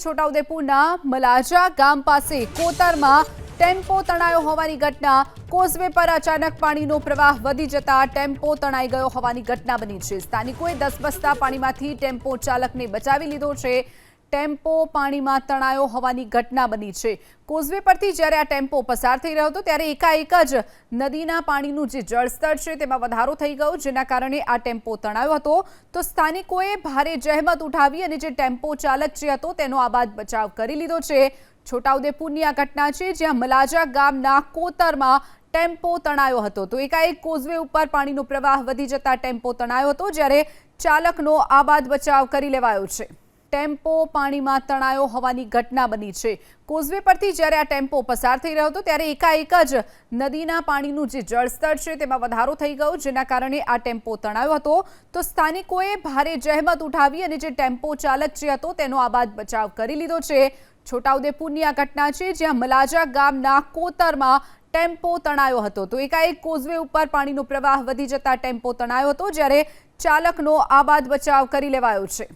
છોટાઉદેપુરના મલાજા ગામ પાસે કોતરમાં ટેમ્પો તણાયો હોવાની ઘટના। કોઝવે પર અચાનક પાણીનો પ્રવાહ વધી જતા ટેમ્પો તણાઈ ગયો હોવાની ઘટના બની છે। સ્થાનિકોએ ધસમસતા પાણીમાંથી ટેમ્પો ચાલકને બચાવી લીધો છે। ટેમ્પો પાણીમાં તણાયો હોવાની ઘટના બની છે। કોઝવે પરથી જ્યારે આ ટેમ્પો પસાર થઈ રહ્યો હતો ત્યારે એકાએક જ નદીના પાણીનું જે જળસ્તર છે તેમાં વધારો થઈ ગયો, જેના કારણે આ ટેમ્પો તણાયો હતો। તો સ્થાનિકોએ ભારે જહેમત ઉઠાવી અને જે ટેમ્પો ચાલક જે હતો તેનો આબાદ બચાવ કરી લીધો છે। છોટાઉદેપુરની આ ઘટના છે, જ્યાં મલાજા ગામના કોતરમાં ટેમ્પો તણાયો હતો। તો એકાએક કોઝવે ઉપર પાણીનો પ્રવાહ વધી જતા ટેમ્પો તણાયો હતો, જ્યારે ચાલકનો આબાદ બચાવ કરી લેવાયો છે। ટેમ્પો પાણીમાં તણાયો હોવાની ઘટના બની છે। કોઝવે પરથી જ્યારે આ ટેમ્પો પસાર થઈ રહ્યો હતો ત્યારે એકાએક જ નદીના પાણીનું જે જળસ્તર છે તેમાં વધારો થઈ ગયો, જેના કારણે આ ટેમ્પો તણાયો હતો। તો સ્થાનિકોએ ભારે જહેમત ઉઠાવી અને જે ટેમ્પો ચાલક જે હતો તેનો આબાદ બચાવ કરી લીધો છે। છોટાઉદેપુરની આ ઘટના છે, જ્યાં મલાજા ગામના કોતરમાં ટેમ્પો તણાયો હતો। તો એકાએક કોઝવે ઉપર પાણીનો પ્રવાહ વધી જતા ટેમ્પો તણાયો હતો, જ્યારે ચાલકનો આબાદ બચાવ કરી લેવાયો છે।